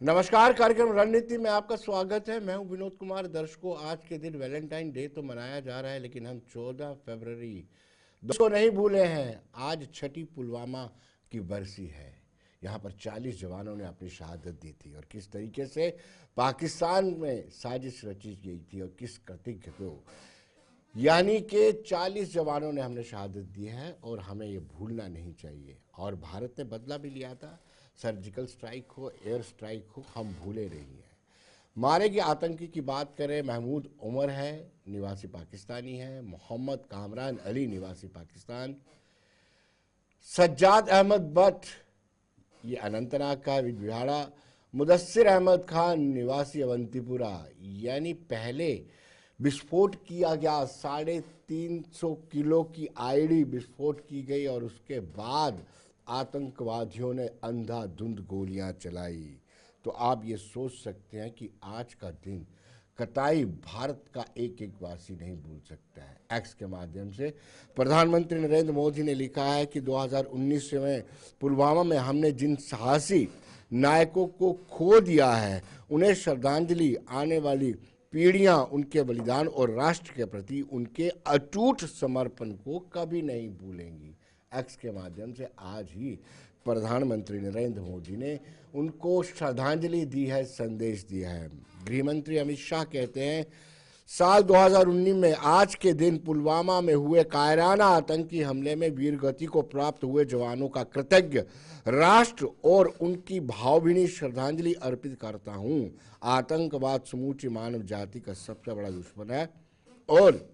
नमस्कार। कार्यक्रम रणनीति में आपका स्वागत है। मैं हूं विनोद कुमार। दर्शकों, आज के दिन वैलेंटाइन डे तो मनाया जा रहा है, लेकिन हम 14 फरवरी को नहीं भूले हैं। आज छठी पुलवामा की बरसी है। यहाँ पर 40 जवानों ने अपनी शहादत दी थी, और किस तरीके से पाकिस्तान में साजिश रची गई थी और किस कृत्य को, यानी कि 40 जवानों ने हमने शहादत दी है और हमें ये भूलना नहीं चाहिए। और भारत ने बदला भी लिया था। सर्जिकल स्ट्राइक हो, एयर स्ट्राइक हो, हम भूले नहीं हैं। मारे गए आतंकी की बात करें, महमूद उमर है, निवासी पाकिस्तानी है। मोहम्मद कामरान अली, निवासी पाकिस्तान। सज्जाद अहमद भट्ट, ये अनंतनाग का बिहाड़ा। मुदस्सिर अहमद खान, निवासी अवंतीपुरा। यानी पहले विस्फोट किया गया, 350 किलो की आईडी विस्फोट की गई, और उसके बाद आतंकवादियों ने अंधाधुंध गोलियां चलाई। तो आप ये सोच सकते हैं कि आज का दिन कतई भारत का एक एक वासी नहीं भूल सकता है। एक्स के माध्यम से प्रधानमंत्री नरेंद्र मोदी ने लिखा है कि 2019 में पुलवामा में हमने जिन साहसी नायकों को खो दिया है, उन्हें श्रद्धांजलि आने वाली पीढ़ियां उनके बलिदान और राष्ट्र के प्रति उनके अटूट समर्पण को कभी नहीं भूलेंगी। एक्स के माध्यम से आज ही प्रधानमंत्री नरेंद्र मोदी ने उनको श्रद्धांजलि दी है, संदेश दिया है। गृहमंत्री अमित शाह कहते हैं, साल 2019 में आज के दिन पुलवामा में हुए कायराना आतंकी हमले में वीरगति को प्राप्त हुए जवानों का कृतज्ञ राष्ट्र और उनकी भावभीनी श्रद्धांजलि अर्पित करता हूं। आतंकवाद समूची मानव जाति का सबसे बड़ा दुश्मन है और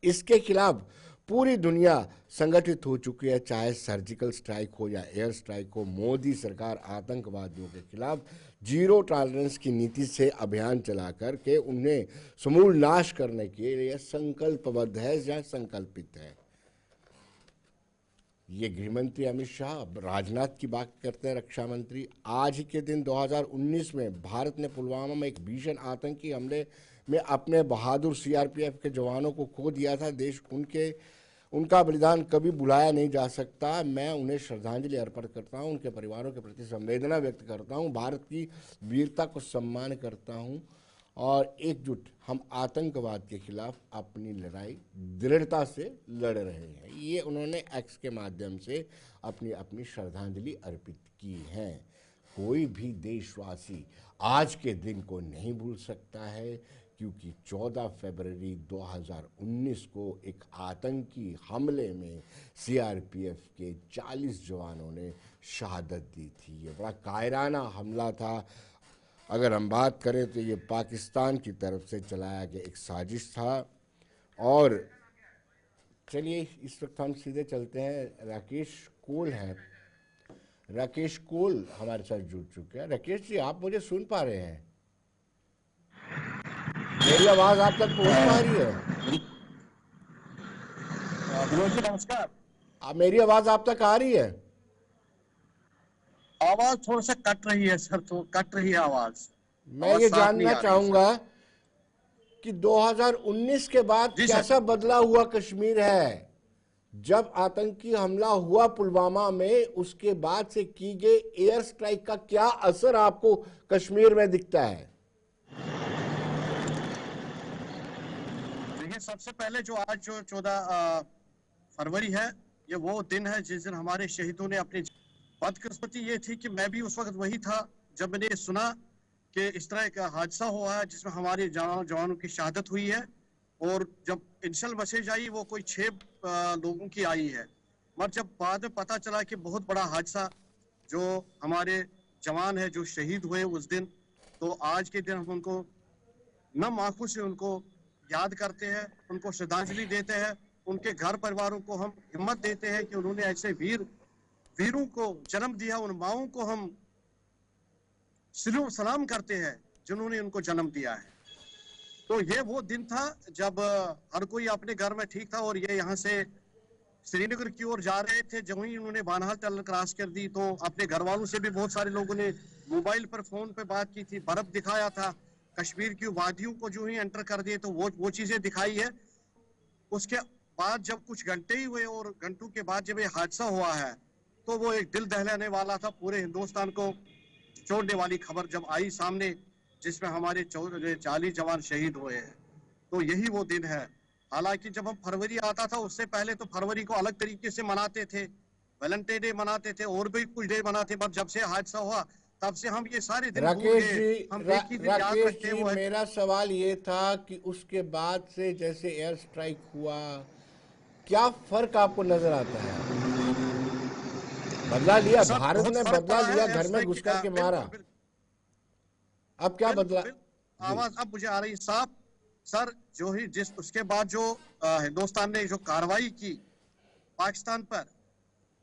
इसके खिलाफ पूरी दुनिया संगठित हो चुकी है। चाहे सर्जिकल स्ट्राइक हो या एयर स्ट्राइक हो, मोदी सरकार आतंकवादियों के खिलाफ जीरो टॉलरेंस की नीति से अभियान चला करके उन्हें समूल नाश करने के लिए संकल्पबद्ध है या संकल्पित है। ये गृहमंत्री अमित शाह। राजनाथ की बात करते हैं, रक्षा मंत्री। आज ही के दिन 2019 में भारत ने पुलवामा में एक भीषण आतंकी हमले में अपने बहादुर सीआरपीएफ के जवानों को खो दिया था। देश उनका बलिदान कभी भुलाया नहीं जा सकता। मैं उन्हें श्रद्धांजलि अर्पण करता हूं, उनके परिवारों के प्रति संवेदना व्यक्त करता हूं, भारत की वीरता को सम्मान करता हूं, और एकजुट हम आतंकवाद के खिलाफ अपनी लड़ाई दृढ़ता से लड़ रहे हैं। ये उन्होंने एक्स के माध्यम से अपनी श्रद्धांजलि अर्पित की है। कोई भी देशवासी आज के दिन को नहीं भूल सकता है, क्योंकि 14 फरवरी 2019 को एक आतंकी हमले में सीआरपीएफ के 40 जवानों ने शहादत दी थी। ये बड़ा कायराना हमला था। अगर हम बात करें तो ये पाकिस्तान की तरफ से चलाया गया एक साजिश था। और चलिए इस वक्त हम सीधे चलते हैं। राकेश कोल हैं, राकेश कोल हमारे साथ जुड़ चुके हैं। राकेश जी, आप मुझे सुन पा रहे हैं? मेरी आवाज आप तक पहुंच पा रही है? विनोद जी नमस्कार। आप, मेरी आवाज आप तक आ रही है? आवाज थोड़ा सा कट रही है सर, तो कट रही है आवाज। मैं ये जानना चाहूंगा कि 2019 के बाद कैसा बदला हुआ कश्मीर है। जब आतंकी हमला हुआ पुलवामा में, उसके बाद से की गई एयर स्ट्राइक का क्या असर आपको कश्मीर में दिखता है? देखिए, सबसे पहले जो आज जो 14 फरवरी है, ये वो दिन है जिस दिन हमारे शहीदों ने अपनी बदकिस्मती ये थी कि मैं भी उस वक्त वही था जब मैंने सुना कि इस तरह का हादसा हुआ है जिसमें हमारे जवानों की शहादत हुई है। और जब इनिशियल मैसेज आई वो कोई 6 लोगों की आई है, मगर जब बाद में पता चला कि बहुत बड़ा हादसा, जो हमारे जवान है जो शहीद हुए उस दिन, तो आज के दिन हम उनको नम आंखों से उनको याद करते हैं, उनको श्रद्धांजलि देते हैं, उनके घर परिवारों को हम हिम्मत देते हैं कि उन्होंने ऐसे वीरों को जन्म दिया। उन माओं को हम सलाम करते हैं जिन्होंने उनको जन्म दिया है। तो ये वो दिन था जब हर कोई अपने घर में ठीक था, और ये यहाँ से श्रीनगर की ओर जा रहे थे। जब ही उन्होंने बानहाल टनल क्रॉस कर दी तो अपने घर वालों से भी बहुत सारे लोगों ने मोबाइल पर फोन पे बात की थी, बर्फ दिखाया था, कश्मीर की वादियों को जो ही एंटर कर दिए तो वो चीजें दिखाई है। उसके बाद जब कुछ घंटे ही हुए और घंटों के बाद जब ये हादसा हुआ है, तो वो एक दिल दहलाने वाला था। पूरे हिंदुस्तान को छोड़ने वाली खबर जब आई सामने, जिसमें हमारे 40 जवान शहीद हुए हैं, तो यही वो दिन है। हालांकि जब हम फरवरी आता था, उससे पहले तो फरवरी को अलग तरीके से मनाते थे, वैलेंटाइन डे मनाते थे और भी कुछ डे मनाते, पर जब से हादसा हुआ तब से हम ये सारे दिन भूल राकेश गए। जी, हम एक ही दिन याद राकेश रखते हैं, जी, वो है मेरा सवाल ये था कि उसके बाद से जैसे एयर स्ट्राइक हुआ, क्या फर्क आपको नजर आता है? बदला लिया, सर। भारत बहुत ने फर्क बदला पड़ा है लिया, एयर घर में स्ट्राइक। घुस करके मारा। बिल्कुल बिल्कुल अब क्या बिल्कुल बदला? बिल्कुल। जी। आवाज अब मुझे आ रही साहब। सर, जो ही जिस उसके बाद जो हिंदुस्तान ने जो कार्रवाई की पाकिस्तान पर,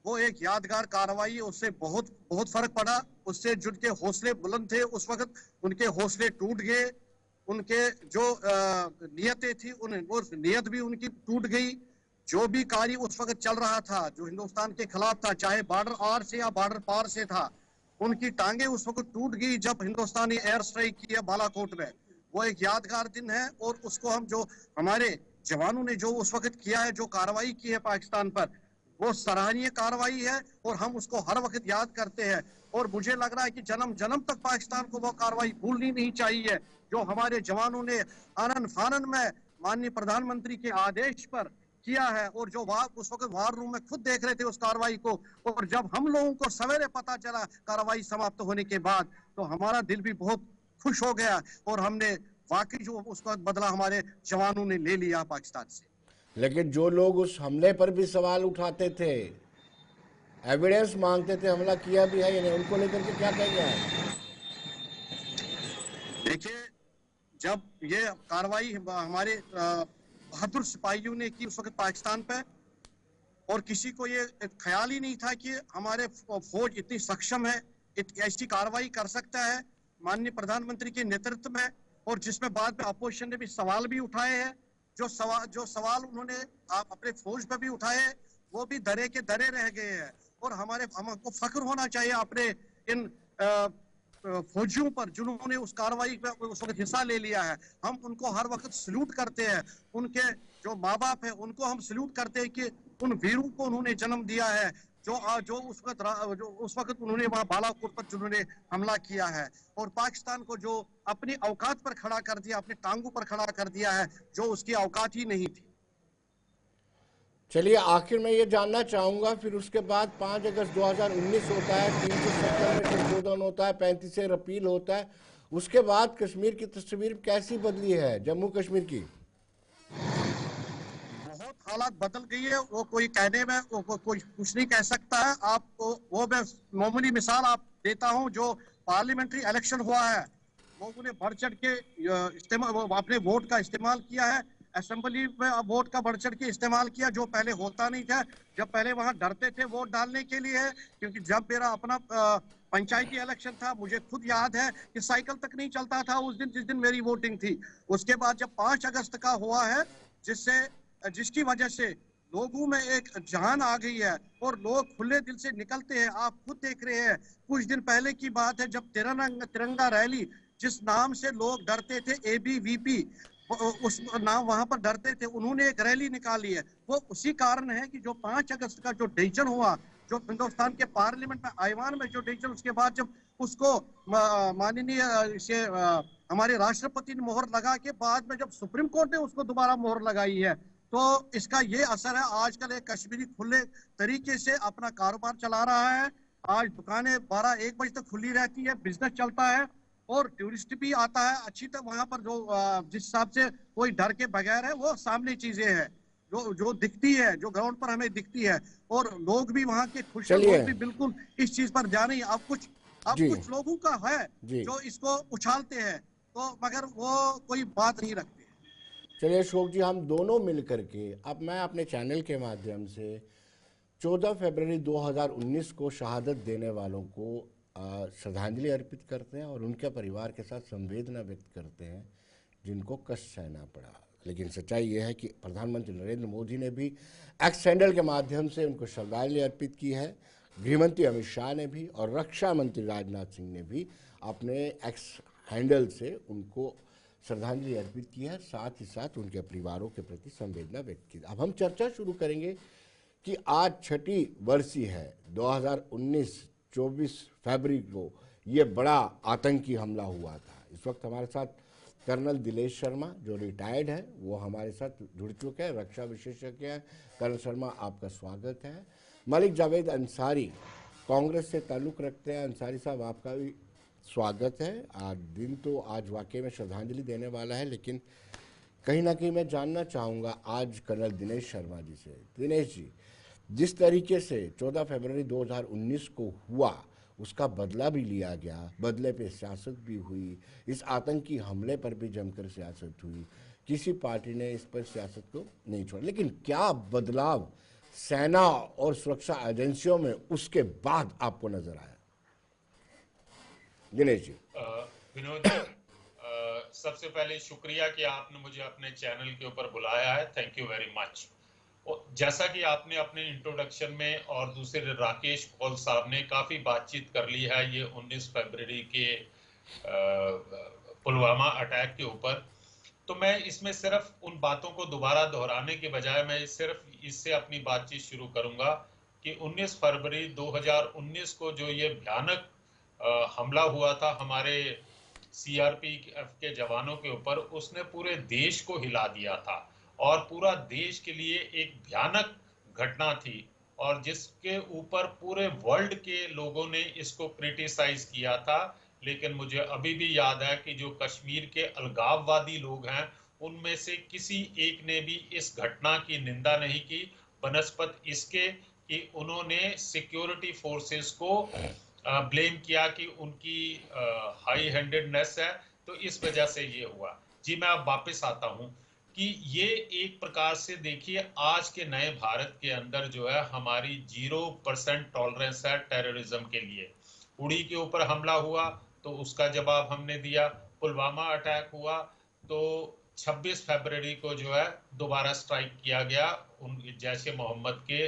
वो एक यादगार कार्रवाई है। उससे बहुत बहुत फर्क पड़ा। उससे जिनके हौसले बुलंद थे उस वक्त, उनके हौसले टूट गए। उनके जो नियतें थी, उन वो नियत भी उनकी टूट गई। जो भी कार्य उस वक्त चल रहा था, जो हिंदुस्तान के खिलाफ था, चाहे बॉर्डर आर से या बॉर्डर पार से था, उनकी टांगे उस वक्त टूट गई जब हिंदुस्तानी एयर स्ट्राइक किया बालाकोट में। वो एक यादगार दिन है, और उसको हम जो हमारे जवानों ने जो उस वक्त किया है, जो कार्रवाई की है पाकिस्तान पर, वो सराहनीय कार्रवाई है, और हम उसको हर वक्त याद करते हैं। और मुझे लग रहा है कि जन्म जन्म तक पाकिस्तान को वो कार्रवाई भूलनी नहीं चाहिए, जो हमारे जवानों ने आनन फानन में माननीय प्रधानमंत्री के आदेश पर किया है, और जो वार उस वक्त वार रूम में खुद देख रहे थे उस कार्रवाई को। और जब हम लोगों को सवेरे पता चला कार्रवाई समाप्त होने के बाद, तो हमारा दिल भी बहुत खुश हो गया, और हमने वाकई जो उसका बदला हमारे जवानों ने ले लिया पाकिस्तान से। लेकिन जो लोग उस हमले पर भी सवाल उठाते थे, एविडेंस मांगते थे, हमला किया भी है या नहीं, उनको लेकर के क्या कहेंगे आप? देखिए, जब ये कार्रवाई हमारे बहादुर सिपाहियों ने की उस वक्त पाकिस्तान पे, और किसी को ये ख्याल ही नहीं था कि हमारे फौज इतनी सक्षम है, ऐसी कार्रवाई कर सकता है माननीय प्रधानमंत्री के नेतृत्व में। और जिसमें बाद में अपोजिशन ने भी सवाल भी उठाए हैं, जो सवाल उन्होंने अपने फौज पर भी उठाए, वो भी दरे के दरे रह गए हैं। और हमको फख्र होना चाहिए अपने इन फौजियों पर, जिन्होंने उस कार्रवाई में उस वक्त हिस्सा ले लिया है। हम उनको हर वक्त सल्यूट करते हैं। उनके जो माँ बाप है, उनको हम सल्यूट करते हैं कि उन वीरों को उन्होंने जन्म दिया है, जो उस वक्त उन्होंने वहां बालाकोट पर जिन्होंने हमला किया है, और पाकिस्तान को जो अपनी औकात पर खड़ा कर दिया, अपने टांगों पर खड़ा कर दिया है, जो उसकी औकात ही नहीं थी। चलिए, आखिर में ये जानना चाहूँगा, फिर उसके बाद 5 अगस्त 2019 होता है, 370 में संशोधन होता है, 35 से रिपील होता है। उसके बाद कश्मीर की तस्वीर कैसी बदली है, जम्मू कश्मीर की? बहुत हालात बदल गई है, वो कोई कहने में कोई कुछ नहीं कह सकता है आपको। वो मैं मामूली मिसाल आप देता हूं, जो पार्लियामेंट्री इलेक्शन हुआ है, लोगों ने बढ़ चढ़ के इस्तेमाल अपने वोट का इस्तेमाल किया है। असेंबली में वोट का बढ़ चढ़ के इस्तेमाल किया, जो पहले होता नहीं था। जब पहले वहां डरते थे वोट डालने के लिए, क्योंकि जब मेरा अपना पंचायती इलेक्शन था, मुझे खुद याद है कि साइकिल तक नहीं चलता था उस दिन, जिस दिन मेरी वोटिंग थी। उसके बाद जब 5 अगस्त का हुआ है, जिसकी वजह से लोगों में एक जान आ गई है, और लोग खुले दिल से निकलते हैं। आप खुद देख रहे हैं, कुछ दिन पहले की बात है, जब तिरंगा रैली, जिस नाम से लोग डरते थे, ABVP, उस नाम वहां पर डरते थे, उन्होंने एक रैली निकाली है। वो उसी कारण है कि जो 5 अगस्त का जो डिसीजन हुआ, जो हिंदुस्तान के पार्लियामेंट में आईवान में जो डिसीजन, उसके बाद जब उसको माननीय से हमारे राष्ट्रपति ने मोहर लगा के, बाद में जब सुप्रीम कोर्ट ने उसको दोबारा मोहर लगाई है, तो इसका ये असर है। आजकल एक कश्मीरी खुले तरीके से अपना कारोबार चला रहा है। आज दुकानें 12-1 बजे तक खुली रहती है, बिजनेस चलता है, और टूरिस्ट भी आता है अच्छी तरह वहां पर। जो जिस हिसाब से कोई डर के बगैर है, वो सामने चीजें हैं जो जो दिखती है, जो ग्राउंड पर हमें दिखती है। और लोग भी वहां के खुश है, चलिए। लोग भी बिल्कुल इस चीज पर ध्यान नहीं। अब जी। कुछ लोगों का है जी। जो इसको उछालते हैं, तो मगर वो कोई बात नहीं रखते। चलिए अशोक जी, हम दोनों मिल करके, अब मैं अपने चैनल के माध्यम से 14 फरवरी 2019 को शहादत देने वालों को श्रद्धांजलि अर्पित करते हैं, और उनके परिवार के साथ संवेदना व्यक्त करते हैं जिनको कष्ट सहना पड़ा। लेकिन सच्चाई यह है कि प्रधानमंत्री नरेंद्र मोदी ने भी एक्स हैंडल के माध्यम से उनको श्रद्धांजलि अर्पित की है। गृहमंत्री अमित शाह ने भी, और रक्षा मंत्री राजनाथ सिंह ने भी अपने एक्स हैंडल से उनको श्रद्धांजलि अर्पित की है, साथ ही साथ उनके परिवारों के प्रति संवेदना व्यक्त की। अब हम चर्चा शुरू करेंगे कि आज छठी वर्षी है 2019 24 फरवरी को ये बड़ा आतंकी हमला हुआ था। इस वक्त हमारे साथ कर्नल दिलेश शर्मा जो रिटायर्ड है वो हमारे साथ जुड़ चुके हैं, रक्षा विशेषज्ञ हैं। कर्नल शर्मा, आपका स्वागत है। मलिक जावेद अंसारी कांग्रेस से ताल्लुक़ रखते हैं। अंसारी साहब, आपका भी स्वागत है। आज दिन तो आज वाकई में श्रद्धांजलि देने वाला है, लेकिन कहीं ना कहीं मैं जानना चाहूँगा आज कर्नल दिनेश शर्मा जी से। दिनेश जी, जिस तरीके से 14 फरवरी 2019 को हुआ उसका बदला भी लिया गया, बदले पे सियासत भी हुई, इस आतंकी हमले पर भी जमकर सियासत हुई, किसी पार्टी ने इस पर सियासत को नहीं छोड़ा, लेकिन क्या बदलाव सेना और सुरक्षा एजेंसियों में उसके बाद आपको नजर आया? दिनेश जी। विनोद जी, सबसे पहले शुक्रिया कि आपने मुझे अपने चैनल के ऊपर बुलाया है। Thank you very much. जैसा कि आपने अपने इंट्रोडक्शन में और दूसरे राकेश कौल साहब ने काफ़ी बातचीत कर ली है ये 19 फरवरी के पुलवामा अटैक के ऊपर, तो मैं इसमें सिर्फ उन बातों को दोबारा दोहराने के बजाय मैं सिर्फ इससे अपनी बातचीत शुरू करूंगा कि 19 फरवरी 2019 को जो ये भयानक हमला हुआ था हमारे सीआरपीएफ के जवानों के ऊपर, उसने पूरे देश को हिला दिया था और पूरा देश के लिए एक भयानक घटना थी और जिसके ऊपर पूरे वर्ल्ड के लोगों ने इसको क्रिटिसाइज किया था। लेकिन मुझे अभी भी याद है कि जो कश्मीर के अलगाववादी लोग हैं उनमें से किसी एक ने भी इस घटना की निंदा नहीं की, बनस्पत इसके कि उन्होंने सिक्योरिटी फोर्सेस को ब्लेम किया कि उनकी हाई हैंडेडनेस है, तो इस वजह से ये हुआ। जी, मैं अब वापस आता हूं कि ये एक प्रकार से देखिए आज के नए भारत के अंदर जो है हमारी 0% टॉलरेंस है टेररिज्म के लिए। उड़ी के ऊपर हमला हुआ तो उसका जवाब हमने दिया, पुलवामा अटैक हुआ तो 26 फरवरी को जो है दोबारा स्ट्राइक किया गया उन जैश ए मोहम्मद के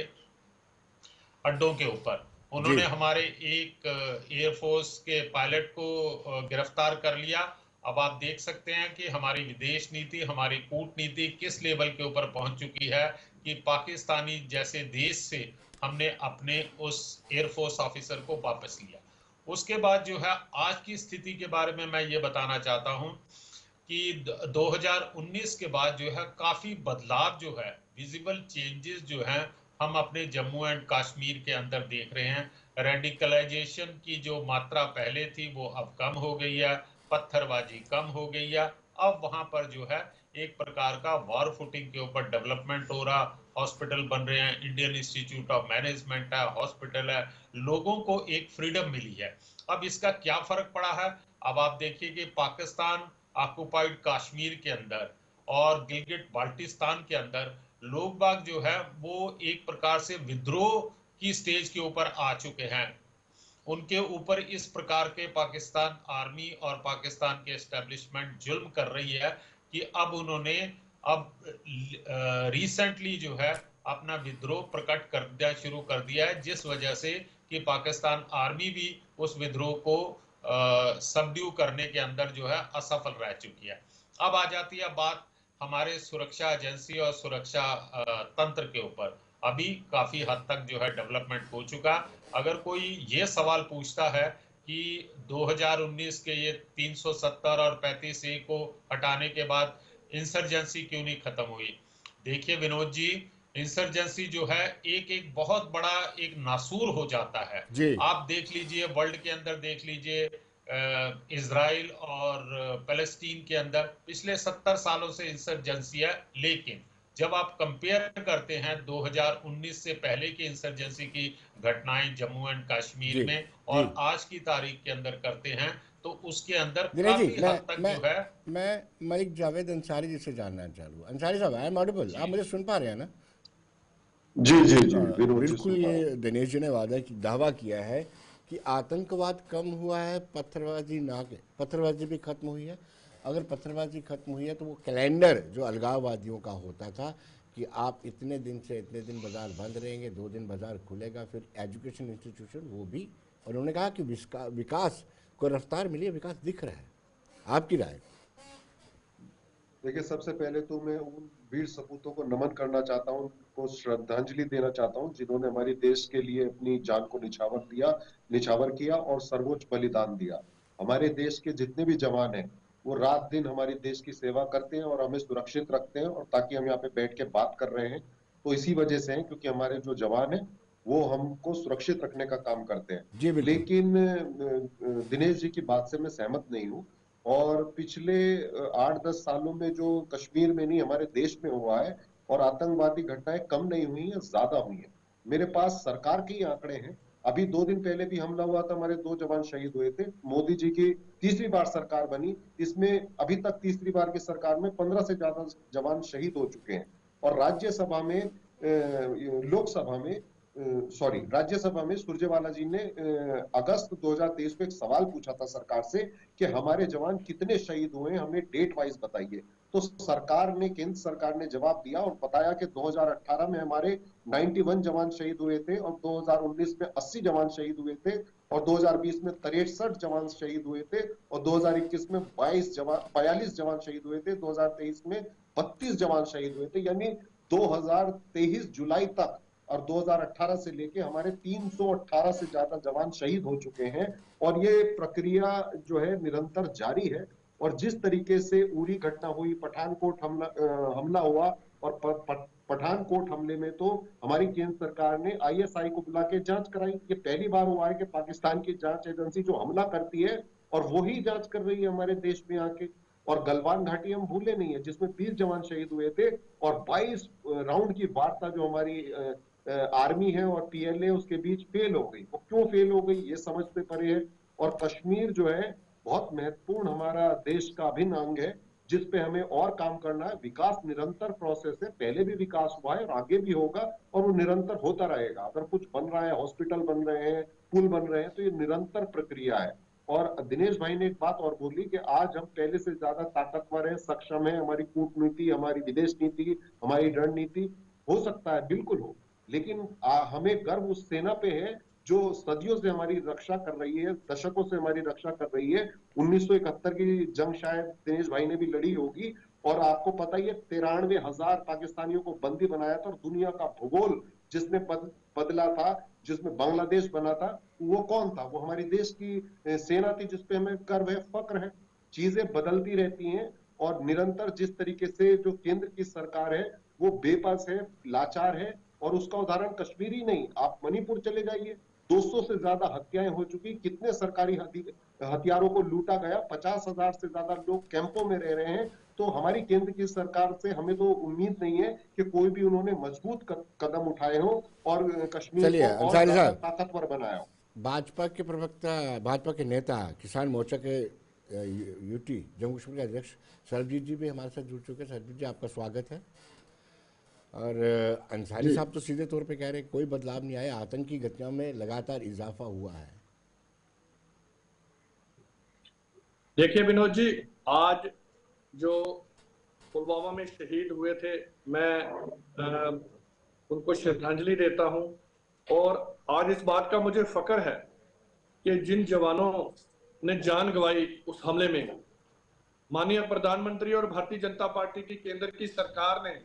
अड्डों के ऊपर। उन्होंने हमारे एक एयरफोर्स के पायलट को गिरफ्तार कर लिया। अब आप देख सकते हैं कि हमारी विदेश नीति, हमारी कूटनीति किस लेवल के ऊपर पहुंच चुकी है कि पाकिस्तानी जैसे देश से हमने अपने उस एयरफोर्स ऑफिसर को वापस लिया। उसके बाद जो है आज की स्थिति के बारे में मैं ये बताना चाहता हूं कि 2019 के बाद जो है काफी बदलाव जो है, विजिबल चेंजेस जो हैं हम अपने जम्मू एंड कश्मीर के अंदर देख रहे हैं। रेडिकलाइजेशन की जो मात्रा पहले थी वो अब कम हो गई है, पत्थरबाजी कम हो गई है। अब वहां पर जो है एक प्रकार का वॉर फुटिंग के ऊपर डेवलपमेंट हो रहा, हॉस्पिटल बन रहे हैं, इंडियन इंस्टीट्यूट ऑफ मैनेजमेंट है, हॉस्पिटल है, लोगों को एक फ्रीडम मिली है। अब इसका क्या फर्क पड़ा है? अब आप देखिए कि पाकिस्तान ऑक्युपाइड कश्मीर के अंदर और गिलगिट बाल्टिस्तान के अंदर लोग बाग जो है वो एक प्रकार से विद्रोह की स्टेज के ऊपर आ चुके हैं। उनके ऊपर इस प्रकार के पाकिस्तान आर्मी और पाकिस्तान के एस्टेब्लिशमेंट जुल्म कर रही है कि अब उन्होंने रिसेंटली जो है अपना विद्रोह प्रकट कर दिया शुरू कर दिया है, जिस वजह से कि पाकिस्तान आर्मी भी उस विद्रोह को सबड्यू करने के अंदर जो है असफल रह चुकी है। अब आ जाती है बात हमारे सुरक्षा एजेंसी और सुरक्षा तंत्र के ऊपर। अभी काफी हद तक जो है डेवलपमेंट हो चुका। अगर कोई ये सवाल पूछता है कि 2019 के ये 370 और 35A को हटाने के बाद इंसर्जेंसी क्यों नहीं खत्म हुई? देखिए विनोद जी, इंसर्जेंसी जो है एक एक बहुत बड़ा एक नासूर हो जाता है। आप देख लीजिए, वर्ल्ड के अंदर देख लीजिए, इजराइल और पैलेस्टीन के अंदर पिछले 70 सालों से इंसर्जेंसी है, लेकिन जब आप कंपेयर करते हैं 2019 से पहले की इंसर्जेंसी की घटनाएं जम्मू एंड कश्मीर में और आज की तारीख के अंदर करते हैं तो उसके अंदर काफी हद तक जो है। मैं मलिक जावेद अंसारी जी से जानना चाहूँ। अंसारी साहब, आई एम ऑडिबल? आप मुझे सुन पा रहे हैं ना? जी जी जी बिल्कुल। ये दिनेश जी ने दावा किया है कि आतंकवाद कम हुआ है, पत्थरबाजी भी खत्म हुई है। अगर पत्थरबाजी खत्म हुई है तो वो कैलेंडर जो अलगाववादियों का होता था कि आप इतने दिन से इतने दिन बाजार बंद रहेंगे, 2 दिन बाजार खुलेगा, फिर एजुकेशन इंस्टीट्यूशन वो भी, और उन्होंने कहा कि विकास को रफ्तार मिली है, विकास दिख रहा है। आपकी राय? देखिए, सबसे पहले तो मैं उन वीर सपूतों को नमन करना चाहता हूँ, उनको श्रद्धांजलि देना चाहता हूँ जिन्होंने हमारे देश के लिए अपनी जान को निछावर किया और सर्वोच्च बलिदान दिया। हमारे देश के जितने भी जवान हैं वो रात दिन हमारे देश की सेवा करते हैं और हमें सुरक्षित रखते हैं, और ताकि हम यहाँ पे बैठ के बात कर रहे हैं तो इसी वजह से है क्योंकि हमारे जो जवान हैं वो हमको सुरक्षित रखने का काम करते हैं। जी बिल्कुल। लेकिन दिनेश जी की बात से मैं सहमत नहीं हूँ। और पिछले 8-10 सालों में जो कश्मीर में नहीं हमारे देश में हुआ है, और आतंकवादी घटनाएं कम नहीं हुई है, ज्यादा हुई है। मेरे पास सरकार के ही आंकड़े हैं। अभी 2 दिन पहले भी हमला हुआ था, हमारे 2 जवान शहीद हुए थे। मोदी जी की तीसरी बार सरकार बनी, इसमें अभी तक तीसरी बार की सरकार में 15 से ज्यादा जवान शहीद हो चुके हैं। और राज्यसभा में लोकसभा में सॉरी राज्यसभा में सुरजेवाला जी ने अगस्त 2023 में एक सवाल पूछा था सरकार से कि हमारे जवान कितने शहीद हुए, हमें डेट वाइज बताइए। तो सरकार ने, केंद्र सरकार ने जवाब दिया और बताया कि 2018 में हमारे 91 जवान शहीद हुए थे, और 2019 में 80 जवान शहीद हुए थे, और 2020 में 63 जवान शहीद हुए थे, और 2021 में 42 जवान शहीद हुए थे, 2023 में 32 जवान शहीद हुए थे। यानी 2023 जुलाई तक और 2018 से लेके हमारे 318 से ज्यादा जवान शहीद हो चुके हैं। और ये प्रक्रिया जो है निरंतर जारी है। और जिस तरीके से उरी घटना हुई, पठानकोट हमला हुआ, और पठानकोट हमले में तो हमारी केंद्र सरकार ने आईएसआई को बुला के जांच कराई। ये पहली बार हुआ है कि पाकिस्तान की जांच एजेंसी जो हमला करती है और वही जांच कर रही है हमारे देश में आके। और गलवान घाटी हम भूले नहीं है जिसमें 20 जवान शहीद हुए थे, और 22 राउंड की वार्ता जो हमारी आर्मी है और पीएलए उसके बीच फेल हो गई। वो क्यों फेल हो गई ये समझ से परे है। और कश्मीर जो है बहुत महत्वपूर्ण हमारा देश का अभिन्न अंग है, जिस पे हमें और काम करना है। विकास निरंतर प्रोसेस है, पहले भी विकास हुआ है और आगे भी होगा, और वो निरंतर होता रहेगा। अगर कुछ बन रहा है, हॉस्पिटल बन रहे हैं, पुल बन रहे हैं, तो ये निरंतर प्रक्रिया है। और दिनेश भाई ने एक बात और बोली कि आज हम पहले से ज्यादा ताकतवर हैं, सक्षम है। हमारी कूटनीति, हमारी विदेश नीति, हमारी रणनीति, हो सकता है, बिल्कुल हो, लेकिन हमें गर्व उस सेना पे है जो सदियों से हमारी रक्षा कर रही है, दशकों से हमारी रक्षा कर रही है। 1971 की जंग शायद दिनेश भाई ने भी लड़ी होगी, और आपको पता ही है 93,000 पाकिस्तानियों को बंदी बनाया था। और दुनिया का भूगोल जिसने बदला था, जिसमें बांग्लादेश बना था, वो कौन था? वो हमारी देश की सेना थी, जिसपे हमें गर्व है, फक्र है। चीजें बदलती रहती हैं, और निरंतर जिस तरीके से जो केंद्र की सरकार है वो बेबस है, लाचार है। और उसका उदाहरण कश्मीर ही नहीं, आप मणिपुर चले जाइए, 200 से ज्यादा हत्याएं हो चुकी, कितने सरकारी हथियारों को लूटा गया, 50,000 से ज्यादा लोग कैंपों में रह रहे हैं। तो हमारी केंद्र की सरकार से हमें तो उम्मीद नहीं है कि कोई भी उन्होंने मजबूत कदम उठाए हो और कश्मीर चलिए को और अंसारी ज्यादा साहब, ताकतवर बनाया हो। भाजपा के प्रवक्ता, भाजपा के नेता, किसान मोर्चा के यूटी जम्मू कश्मीर के अध्यक्ष सरबजीत जी भी हमारे साथ जुड़ चुके हैं। सरबजीत जी, आपका स्वागत है। और अंसारी साहब तो सीधे तौर पे कह रहे हैं कोई बदलाव नहीं आया, आतंकी घटनाओं में लगातार इजाफा हुआ है। देखिए विनोद जी, आज जो पुलवामा में शहीद हुए थे, मैं उनको श्रद्धांजलि देता हूं। और आज इस बात का मुझे फक्र है कि जिन जवानों ने जान गंवाई उस हमले में, माननीय प्रधानमंत्री और भारतीय जनता पार्टी की केंद्र की सरकार ने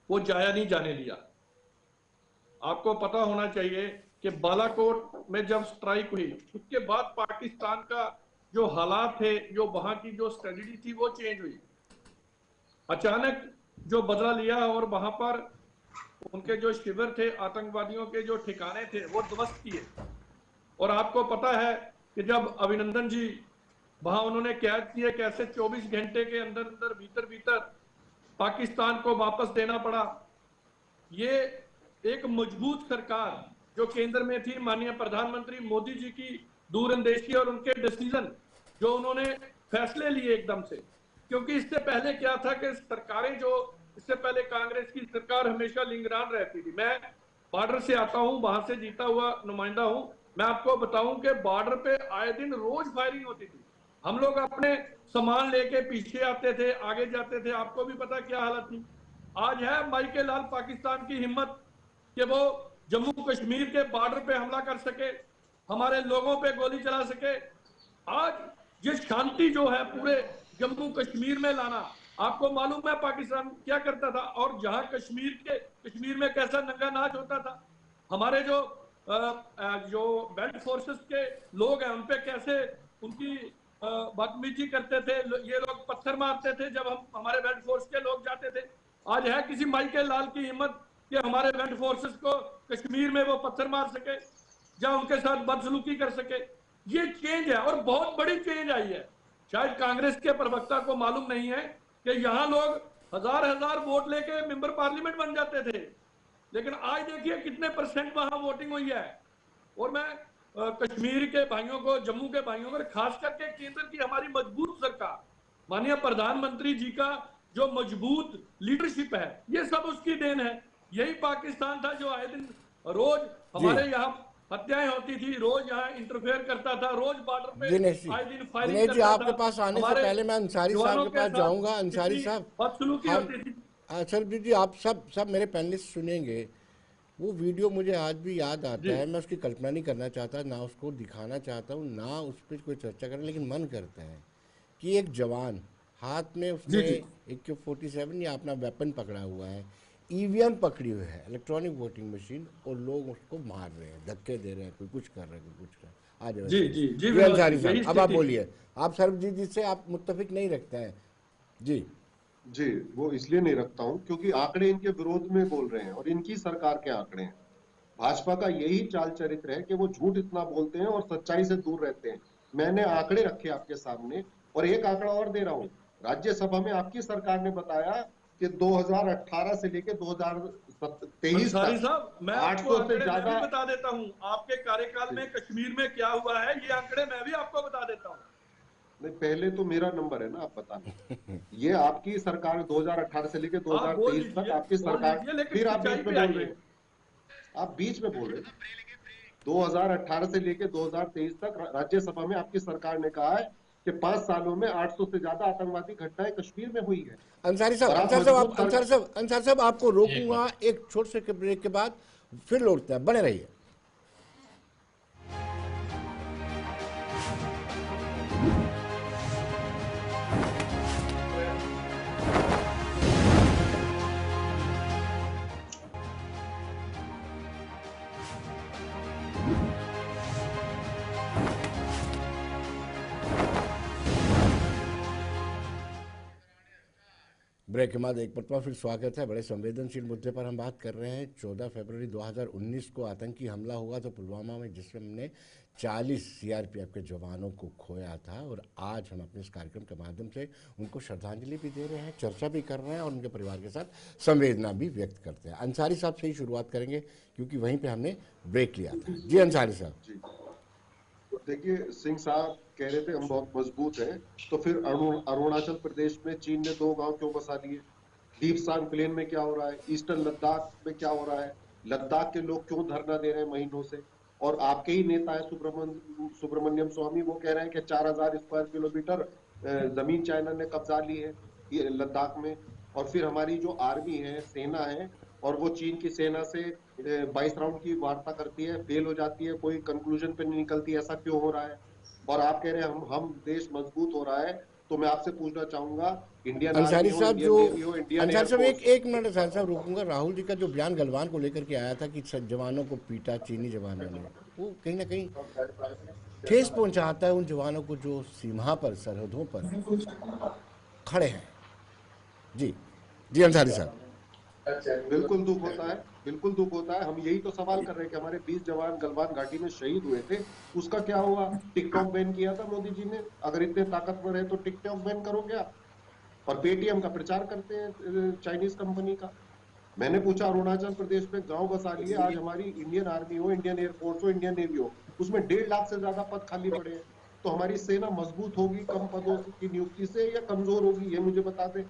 वो जाया नहीं जाने दिया। आपको पता होना चाहिए कि बालाकोट में जब स्ट्राइक हुई उसके बाद पाकिस्तान का जो हालात थे, जो वहां की जो स्ट्रेटजी थी, वो चेंज हुई। अचानक जो बदला लिया और वहां पर उनके जो शिविर थे, आतंकवादियों के जो ठिकाने थे, वो ध्वस्त किए। और आपको पता है कि जब अभिनंदन जी वहां उन्होंने कैद किए, कैसे 24 घंटे के अंदर अंदर भीतर पाकिस्तान को वापस देना पड़ा। ये एक मजबूत सरकार जो केंद्र में थी, माननीय प्रधानमंत्री मोदी जी की दूरंदेशी और उनके डिसीजन जो उन्होंने फैसले लिए एकदम से। क्योंकि इससे पहले क्या था कि सरकारें जो इससे पहले कांग्रेस की सरकार हमेशा लिंगरान रहती थी। मैं बॉर्डर से आता हूं, वहां से जीता हुआ नुमाइंदा हूं। मैं आपको बताऊं कि बॉर्डर पे आए दिन रोज फायरिंग होती थी। हम लोग अपने सामान लेके पीछे आते थे, आगे जाते थे, आपको भी पता क्या हालत थी। आज है माइके लाल पाकिस्तान की हिम्मत कि वो जम्मू कश्मीर के बॉर्डर पे हमला कर सके, हमारे लोगों पे गोली चला सके। आज ये शांति जो है पूरे जम्मू कश्मीर में लाना, आपको मालूम है पाकिस्तान क्या करता था, और जहां कश्मीर में कैसा नंगा नाच होता था, हमारे जो बेल्ट फोर्सेस के लोग हैं उन पे कैसे उनकी बदतमीजी करते थे, ये लोग पत्थर मारते थे जब हमारे बेल्ट फोर्स के लोग जाते थे। आज है किसी माइकल लाल की हिम्मत कि हमारे बेल्ट फोर्सेस को कश्मीर में वो पत्थर मार सके या उनके साथ बदसलूकी कर सके? ये चेंज है और बहुत बड़ी चेंज आई है। शायद कांग्रेस के प्रवक्ता को मालूम नहीं है कि यहाँ लोग हजार हजार वोट लेके मेंबर पार्लियामेंट बन जाते थे, लेकिन आज देखिए कितने परसेंट वहां वोटिंग हुई है। और मैं कश्मीर के भाइयों को, जम्मू के भाइयों को, खास करके केंद्र की हमारी मजबूत सरकार, माननीय प्रधानमंत्री जी का जो मजबूत लीडरशिप है, ये सब उसकी देन है। यही पाकिस्तान था जो आए दिन रोज हमारे यहाँ हत्याएं होती थी, रोज यहाँ इंटरफेयर करता था, रोज बॉर्डर पे आए दिन फायरिंग दिनेश जी, करता आपके था। पास आने से हमारे पहले मैं अंसारी साहब जवानों के के पास साथ जाऊंगा। अंसारी इतनी साहब, बदसलूकी हम होती थी। सरबजीत जी, आप सब मेरे पैनलिस्ट सुनेंगे। वो वीडियो मुझे आज भी याद आता जी है। मैं उसकी कल्पना नहीं करना चाहता, ना उसको दिखाना चाहता हूँ, ना उस पर कोई चर्चा करें, लेकिन मन करता है कि एक जवान हाथ में उसने जी AK-47 या अपना वेपन पकड़ा हुआ है, EVM पकड़ी हुई है, इलेक्ट्रॉनिक वोटिंग मशीन, और लोग उसको मार रहे हैं, धक्के दे रहे हैं, कोई कुछ कर रहा है, कोई कुछ कर रहा है। आ जाए जी जी जी जी विनोद अंसारी जी, साहब, यही अब आप स्थिति थी। बोलिए। आप सरबजीत जी से आप मुत्तफिक नहीं रखते हैं? जी जी, वो इसलिए नहीं रखता हूं क्योंकि आंकड़े इनके विरोध में बोल रहे हैं और इनकी सरकार के आंकड़े हैं। भाजपा का यही चाल चरित्र है कि वो झूठ इतना बोलते हैं और सच्चाई से दूर रहते हैं। मैंने आंकड़े रखे आपके सामने और एक आंकड़ा और दे रहा हूं। राज्यसभा में आपकी सरकार ने बताया कि 2018 से लेकर 2023 अंसारी तक साहब, मैं आपको 800 से आंकड़े मैं भी ज्यादा। बता देता हूं, आपके कार्यकाल में कश्मीर में क्या हुआ है, ये आंकड़े मैं भी आपको बता देता हूं। नहीं, पहले तो मेरा नंबर है ना, आप बताना। ये आपकी सरकार 2018 से लेकर आप 2023 तक आपकी बोल सरकार। लीजिए, लेकिन फिर आप सच्चाई बीच में पे बोल रहे आइए। हैं, आप बीच में बोल रहे हैं। 2018 से लेकर 2023 तक राज्यसभा में आपकी सरकार ने कहा है कि 5 सालों में 800 से ज्यादा आतंकवादी घटनाएं कश्मीर में हुई है। अंसारी साहब, और आप मजबूत अंसारी साहब आपको एक रोकूंगा मिनट। एक छोटे से ब्रेक के बाद, फिर लौटते हैं, बने रहिए। ब्रेक के बाद एक मरतबा फिर स्वागत है। बड़े संवेदनशील मुद्दे पर हम बात कर रहे हैं। 14 फरवरी 2019 को आतंकी हमला हुआ तो पुलवामा में, जिसमें हमने 40 CRPF के जवानों को खोया था, और आज हम अपने इस कार्यक्रम के माध्यम से उनको श्रद्धांजलि भी दे रहे हैं, चर्चा भी कर रहे हैं और उनके परिवार के साथ संवेदना भी व्यक्त करते हैं। अंसारी साहब से ही शुरुआत करेंगे क्योंकि वहीं पर हमने ब्रेक लिया था। जी अंसारी साहब। जी, तो देखिए, सिंह साहब कह रहे थे हम बहुत मजबूत हैं, तो फिर अरुणाचल प्रदेश में चीन ने 2 गांव क्यों बसा लिए? डीपसांग प्लेन में क्या हो रहा है? ईस्टर्न लद्दाख में क्या हो रहा है? लद्दाख के लोग क्यों धरना दे रहे हैं महीनों से? और आपके ही नेता है सुब्रमण्यम स्वामी, वो कह रहे हैं कि 4000 स्क्वायर किलोमीटर जमीन चाइना ने कब्जा ली है ये लद्दाख में। और फिर हमारी जो आर्मी है, सेना है, और वो चीन की सेना से 22 राउंड की वार्ता करती है, फेल हो जाती है, कोई कंक्लूजन पे नहीं निकलती। ऐसा क्यों हो रहा है? और आप कह रहे हैं हम देश मजबूत हो रहा है, तो मैं आपसे पूछना चाहूंगा, इंडियन आर्मी अंसारी हो, साहब इंडियन जो नेवी हो, इंडियन अंसारी साहब एयरफोर्स। एक मिनट अंसारी साहब रुकूंगा। राहुल जी का जो बयान गलवान को लेकर के आया था कि जवानों को पीटा चीनी जवानों ने, वो कहीं ना कहीं ठेस पहुंचाता है उन जवानों को जो सीमा पर, सरहदों पर खड़े हैं। जी जी अंसारी साहब। बिल्कुल दुख होता है, बिल्कुल दुख होता है। हम यही तो सवाल कर रहे हैं कि हमारे 20 जवान गलवान घाटी में शहीद हुए थे, उसका क्या हुआ? टिकटॉक बैन किया था मोदी जी ने। अगर इतने ताकतवर है तो टिकटॉक बैन करोगे आप? और पेटीएम का प्रचार करते हैं चाइनीज कंपनी का। मैंने पूछा, अरुणाचल प्रदेश में गांव बसा लिए, आज हमारी इंडियन आर्मी हो, इंडियन एयरफोर्स हो, इंडियन नेवी हो, उसमें 1.5 लाख से ज्यादा पद खाली पड़े हैं। तो हमारी सेना मजबूत होगी कम पदों की नियुक्ति से या कमजोर होगी? ये मुझे बता दें।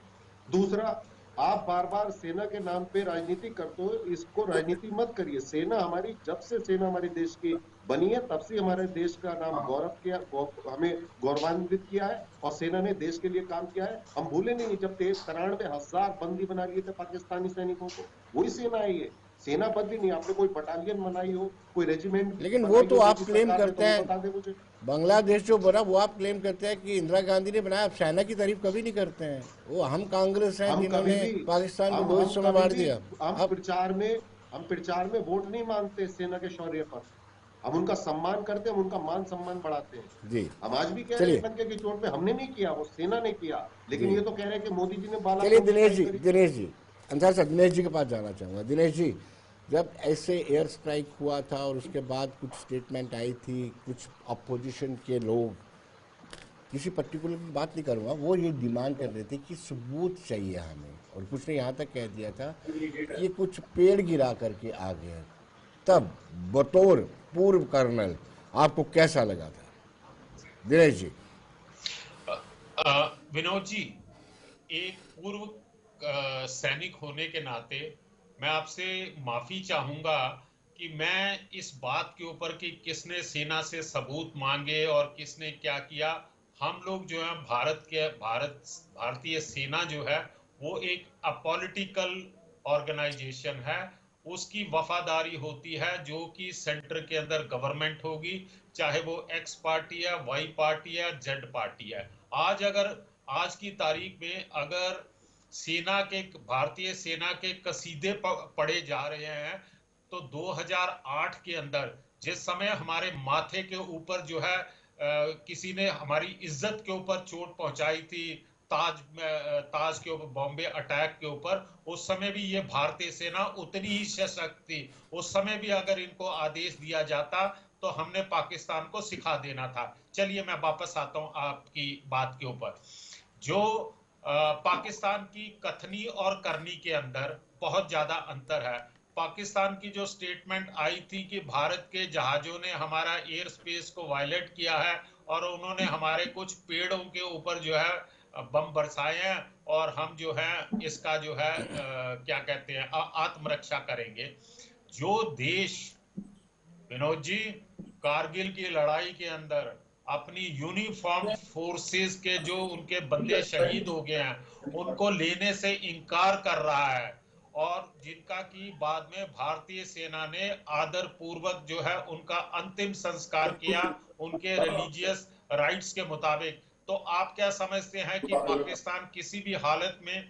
दूसरा, आप बार बार सेना के नाम पे राजनीति करते हो, इसको राजनीति मत करिए। सेना हमारी, जब से सेना हमारे देश की बनी है, तब से हमारे देश का नाम हमें गौरवान्वित किया है, और सेना ने देश के लिए काम किया है। हम भूले नहीं, जब 93,000 बंदी बना लिए थे पाकिस्तानी सैनिकों को, वही सेना है ये। सेना बदली नहीं, आपने कोई बटालियन बनाई हो, कोई रेजिमेंट लेकिन वो बनाई तो हो आप मोदी क्लेम सरकार ने, करते तो वो हैं, बता दे मुझे। बांग्लादेश जो बना वो आप क्लेम करते हैं कि इंदिरा गांधी ने बनाया, आप सेना की तारीफ कभी नहीं करते हैं। वो हम कांग्रेस हैं हम कभी जिन्होंने भी पाकिस्तान को दो हम हिस्सों में कभी बांट भी दिया। हम अब प्रचार में वोट नहीं मांगते सेना के शौर्य पर। हम उनका सम्मान करते हैं, हम उनका मान सम्मान बढ़ाते हैं। जी, हम आज भी कह रहे हैं चलिए, डंके की चोट पे, हमने नहीं किया, वो सेना ने किया। लेकिन जी, ये तो कह रहे हैं कि मोदी जी ने चलिए बालाकोट दिनेश स्ट्राइक जी, करी। दिनेश जी, अंसार साहब, दिनेश जी के पास जाना चाहूँगा। दिनेश जी, जब ऐसे एयर स्ट्राइक हुआ था और उसके बाद कुछ स्टेटमेंट आई थी, कुछ अपोजिशन के लोग, किसी पर्टिकुलर की बात नहीं करूँगा, वो ये डिमांड कर रहे थे कि सबूत चाहिए हमें, और कुछ ने यहाँ तक कह दिया था कि ये कुछ पेड़ गिरा करके आ गए हैं। तब बतौर पूर्व कर्नल आपको कैसा लगा था, दिनेश जी? विनोद जी, एक पूर्व सैनिक होने के नाते मैं आपसे माफी चाहूंगा कि मैं इस बात के ऊपर कि किसने सेना से सबूत मांगे और किसने क्या किया, हम लोग जो है भारतीय सेना जो है वो एक अपॉलिटिकल ऑर्गेनाइजेशन है। उसकी वफादारी होती है जो कि सेंटर के अंदर गवर्नमेंट होगी, चाहे वो एक्स पार्टी है, वाई पार्टी है, जेड पार्टी है। आज की तारीख में अगर भारतीय सेना के कसीदे पढ़े जा रहे हैं तो 2008 के अंदर जिस समय हमारे माथे के ऊपर जो है किसी ने हमारी इज्जत के ऊपर चोट पहुंचाई थी, ताज के ऊपर बॉम्बे अटैक के ऊपर, उस समय भी ये भारतीय सेना उतनी ही सशक्त थी। उस समय भी अगर इनको आदेश दिया जाता तो हमने पाकिस्तान को सिखा देना था। चलिए मैं वापस आता हूं आपकी बात के ऊपर। जो पाकिस्तान की कथनी और करनी के अंदर बहुत ज्यादा अंतर है। पाकिस्तान की जो स्टेटमेंट आई थी कि भारत के जहाजों ने हमारा एयर स्पेस को वायलेट किया है और उन्होंने हमारे कुछ पेड़ों के ऊपर जो है बम बरसाए हैं और हम जो है इसका जो है क्या कहते हैं आत्मरक्षा करेंगे। जो देश, विनोद जी, कारगिल की लड़ाई के अंदर अपनी यूनिफॉर्म फोर्सेस के जो उनके बंदे शहीद हो गए हैं उनको लेने से इनकार कर रहा है, और जिनका की बाद में भारतीय सेना ने आदर पूर्वक जो है उनका अंतिम संस्कार किया उनके रिलीजियस राइट्स के मुताबिक, तो आप क्या समझते हैं कि पाकिस्तान किसी भी हालत में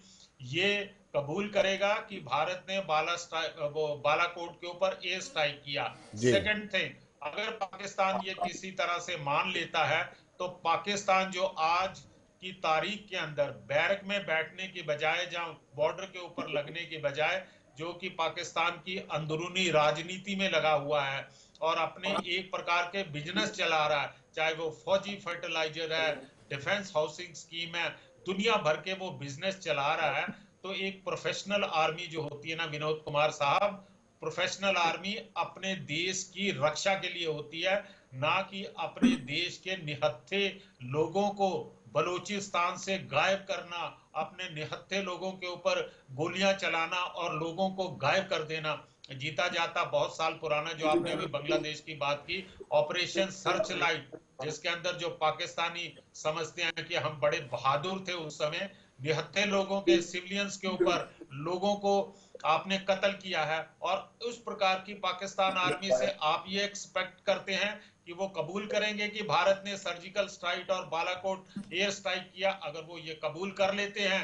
ये कबूल करेगा कि भारत ने बालाकोट के ऊपर एयर स्ट्राइक किया? जी, सेकंड थिंग, अगर पाकिस्तान ये किसी तरह से मान लेता है तो पाकिस्तान जो आज की तारीख के अंदर बैरक में बैठने की बजाय, जहां बॉर्डर के ऊपर लगने की बजाय, जो कि पाकिस्तान की अंदरूनी राजनीति में लगा हुआ है और अपने एक प्रकार के बिजनेस चला रहा है, चाहे वो फौजी फर्टिलाइजर है, डिफेंस हाउसिंग स्कीम है, दुनिया भर के वो बिजनेस चला रहा है। तो एक प्रोफेशनल आर्मी जो होती है ना विनोद कुमार साहब, प्रोफेशनल आर्मी अपने देश की रक्षा के लिए होती है, ना कि अपने देश के निहत्थे लोगों को बलूचिस्तान से गायब करना, अपने निहत्थे लोगों के ऊपर गोलियां चलाना और लोगों को गायब कर देना। जीता जाता बहुत साल पुराना जो आपने अभी बांग्लादेश की बात की, ऑपरेशन सर्च लाइट, जिसके अंदर जो पाकिस्तानी समझते हैं कि हम बड़े बहादुर थे, उस समय निहत्थे लोगों के, सिविलियंस के ऊपर लोगों को आपने कत्ल किया है। और उस प्रकार की पाकिस्तान आर्मी से आप ये एक्सपेक्ट करते हैं कि वो कबूल करेंगे कि भारत ने सर्जिकल स्ट्राइक और बालाकोट एयर स्ट्राइक किया? अगर वो ये कबूल कर लेते हैं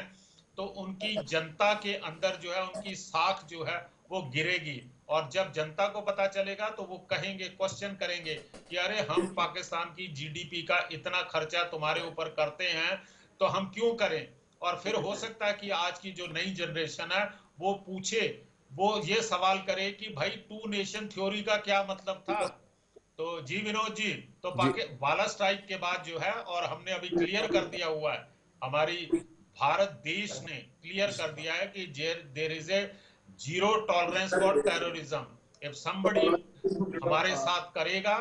तो उनकी जनता के अंदर जो है उनकी साख जो है वो गिरेगी, और जब जनता को पता चलेगा तो वो कहेंगे, क्वेश्चन करेंगे कि अरे हम पाकिस्तान की जीडीपी का इतना खर्चा तुम्हारे ऊपर करते हैं तो हम क्यों करें। और फिर हो सकता है कि आज की जो नई जनरेशन है वो पूछे, वो ये सवाल करे कि भाई टू नेशन थ्योरी का क्या मतलब था। तो जी विनोद जी, तो जी, बाला स्ट्राइक के बाद जो है, और हमने अभी क्लियर कर दिया हुआ है, हमारी भारत देश ने क्लियर कर दिया है कि there is a zero tolerance for terrorism. If somebody हमारे साथ करेगा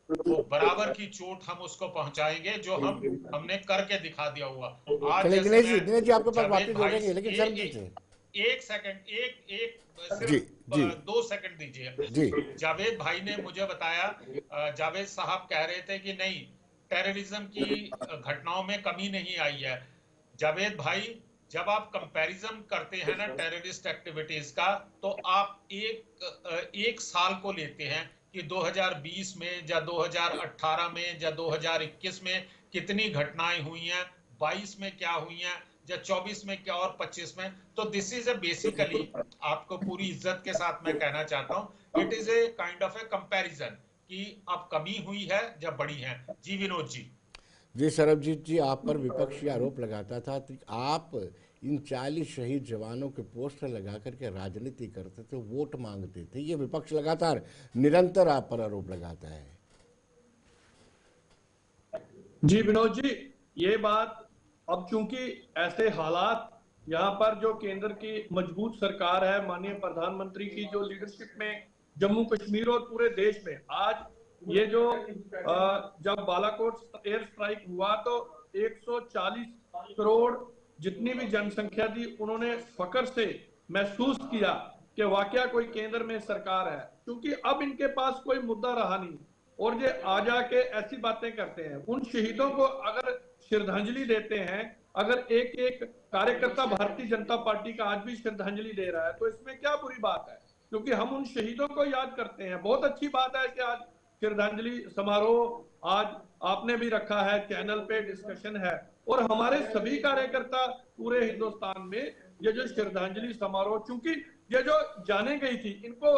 वो बराबर की चोट हम उसको पहुंचाएंगे, जो हमने करके दिखा दिया हुआ। आज चलिए जैसे मैं दिनेश जी आपके पास जावेद वापस भाई लौटेंगे, लेकिन सर दीजिए। एक सेकंड, एक जी, सिर्फ जी, 2 सेकंड दीजिए। जी, जावेद भाई ने मुझे बताया, जावेद साहब कह रहे थे कि नहीं, टेररिज्म की घटनाओं में कमी नहीं आई है। जावेद भाई, जब आप कंपैरिजन करते हैं ना टेररिस्ट एक्टिविटीज का, तो आप एक साल को लेते हैं कि 2020 में या 2018 में या 2021 में कितनी घटनाएं हुई हैं, 22 में क्या हुई हैं, या 24 में क्या, और 25 में। तो दिस इज ए बेसिकली, आपको पूरी इज्जत के साथ मैं कहना चाहता हूं, it is a kind of A comparison कि अब कमी हुई है या बढ़ी है। जी विनोद जी। जी सरबजीत जी, आप पर विपक्ष ये आरोप लगाता था कि आप इन 40 शहीद जवानों के पोस्टर लगा करके राजनीति करते थे, वोट मांगते थे। ये विपक्ष लगातार निरंतर आप पर आरोप लगाता है। जी विनोद जी, ये बात अब चूंकि ऐसे हालात, यहाँ पर जो केंद्र की मजबूत सरकार है, माननीय प्रधानमंत्री की जो लीडरशिप में जम्मू कश्मीर और पूरे देश में आज ये जो जब बालाकोट एयर स्ट्राइक हुआ तो 140 करोड़ जितनी भी जनसंख्या थी, उन्होंने फकर से महसूस किया कि वाकया कोई केंद्र में सरकार है। क्योंकि अब इनके पास कोई मुद्दा रहा नहीं और ये आ जाके ऐसी बातें करते हैं। उन शहीदों को अगर श्रद्धांजलि देते हैं, अगर एक एक कार्यकर्ता भारतीय जनता पार्टी का आज भी श्रद्धांजलि दे रहा है, तो इसमें क्या बुरी बात है? क्योंकि हम उन शहीदों को याद करते हैं। बहुत अच्छी बात है कि आज श्रद्धांजलि समारोह आज आपने भी रखा है, चैनल पे डिस्कशन है, और हमारे सभी कार्यकर्ता पूरे हिंदुस्तान में ये जो श्रद्धांजलि समारोह, चूंकि ये जो जाने गई थी, इनको